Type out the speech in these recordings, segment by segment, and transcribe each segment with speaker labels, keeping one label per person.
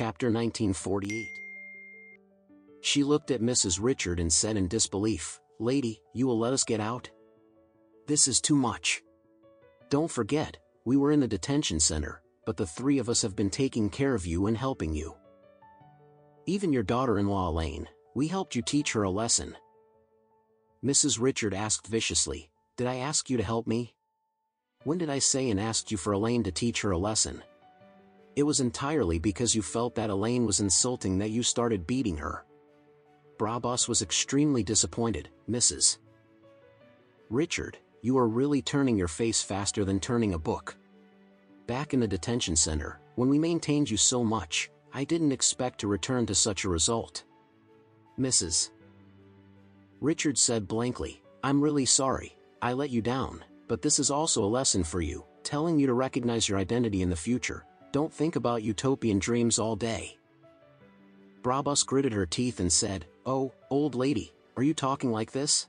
Speaker 1: Chapter 1948. She looked at Mrs. Richard and said in disbelief, "Lady, you will let us get out? This is too much. Don't forget, we were in the detention center, but the three of us have been taking care of you and helping you. Even your daughter-in-law Elaine, we helped you teach her a lesson." Mrs. Richard asked viciously, "Did I ask you to help me? When did I say and asked you for Elaine to teach her a lesson? It was entirely because you felt that Elaine was insulting that you started beating her." Brabus was extremely disappointed. "Mrs. Richard, you are really turning your face faster than turning a book. Back in the detention center, when we maintained you so much, I didn't expect to return to such a result." Mrs. Richard said blankly, "I'm really sorry, I let you down, but this is also a lesson for you, telling you to recognize your identity in the future. Don't think about utopian dreams all day." Brabus gritted her teeth and said, "Oh, old lady, are you talking like this?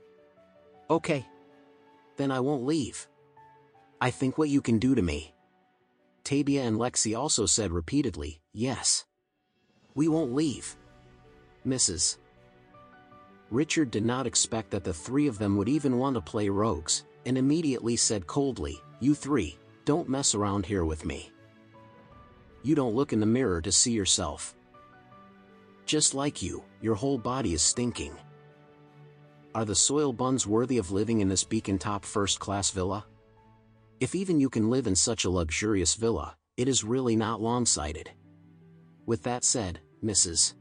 Speaker 1: Okay. Then I won't leave. I think what you can do to me." Tabia and Lexi also said repeatedly, "Yes. We won't leave." Mrs. Richard did not expect that the three of them would even want to play rogues, and immediately said coldly, "You three, don't mess around here with me. You don't look in the mirror to see yourself. Just like you, your whole body is stinking. Are the soil buns worthy of living in this beacon-top first-class villa? If even you can live in such a luxurious villa, it is really not long-sighted." With that said, Mrs.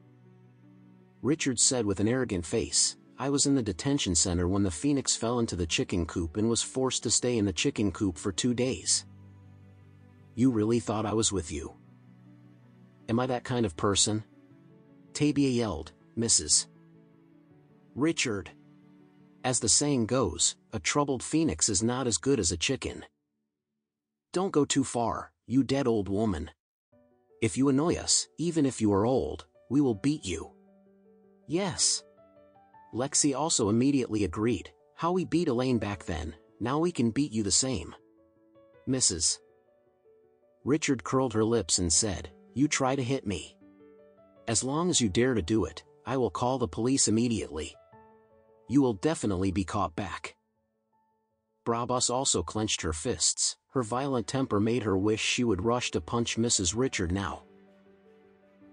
Speaker 1: Richard said with an arrogant face, "I was in the detention center when the phoenix fell into the chicken coop and was forced to stay in the chicken coop for 2 days. You really thought I was with you? Am I that kind of person?" Tabia yelled, "Mrs. Richard. As the saying goes, a troubled phoenix is not as good as a chicken. Don't go too far, you dead old woman. If you annoy us, even if you are old, we will beat you." "Yes." Lexi also immediately agreed, "How we beat Elaine back then, now we can beat you the same." Mrs. Richard curled her lips and said, "You try to hit me. As long as you dare to do it, I will call the police immediately. You will definitely be caught back." Brabus also clenched her fists. Her violent temper made her wish she would rush to punch Mrs. Richard now.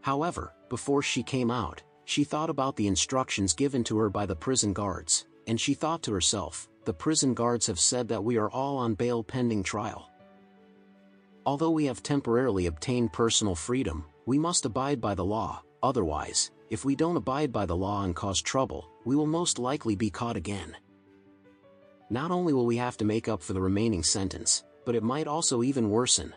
Speaker 1: However, before she came out, she thought about the instructions given to her by the prison guards, and she thought to herself, "The prison guards have said that we are all on bail pending trial. Although we have temporarily obtained personal freedom, we must abide by the law, otherwise, if we don't abide by the law and cause trouble, we will most likely be caught again. Not only will we have to make up for the remaining sentence, but it might also even worsen."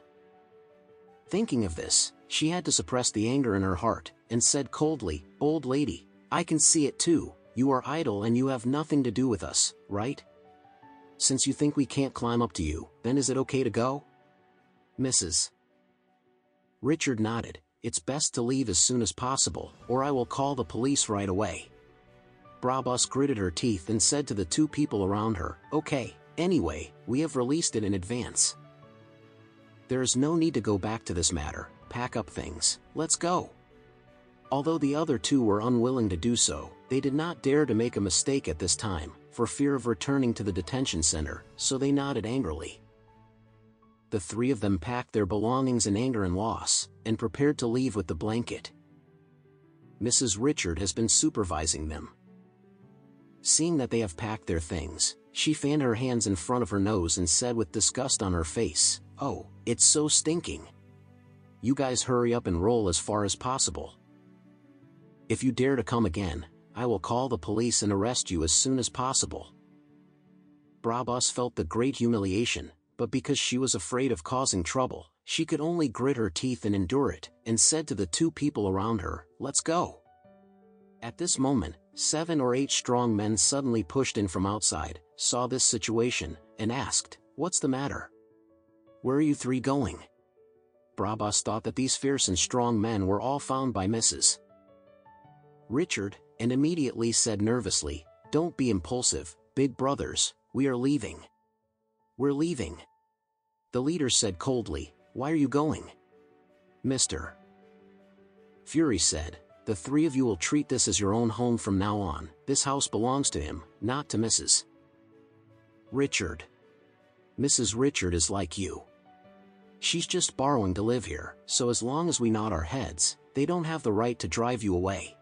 Speaker 1: Thinking of this, she had to suppress the anger in her heart, and said coldly, "Old lady, I can see it too, you are idle and you have nothing to do with us, right? Since you think we can't climb up to you, then is it okay to go?" Mrs. Richard nodded, "It's best to leave as soon as possible, or I will call the police right away." Brabus gritted her teeth and said to the two people around her, "Okay, anyway, we have released it in advance. There is no need to go back to this matter, pack up things, let's go." Although the other two were unwilling to do so, they did not dare to make a mistake at this time, for fear of returning to the detention center, so they nodded angrily. The three of them packed their belongings in anger and loss, and prepared to leave with the blanket. Mrs. Richard has been supervising them. Seeing that they have packed their things, she fanned her hands in front of her nose and said with disgust on her face, "Oh, it's so stinking. You guys hurry up and roll as far as possible. If you dare to come again, I will call the police and arrest you as soon as possible." Brabus felt the great humiliation, but because she was afraid of causing trouble, she could only grit her teeth and endure it, and said to the two people around her, "Let's go." At this moment, 7 or 8 strong men suddenly pushed in from outside, saw this situation, and asked, "What's the matter? Where are you three going?" Brabus thought that these fierce and strong men were all found by Mrs. Richard, and immediately said nervously, "Don't be impulsive, big brothers, we are leaving." "We're leaving." The leader said coldly, "Why are you going?" "Mr. Fury said, "The three of you will treat this as your own home from now on. This house belongs to him, not to Mrs. Richard. Mrs. Richard is like you. She's just borrowing to live here, so as long as we nod our heads, they don't have the right to drive you away."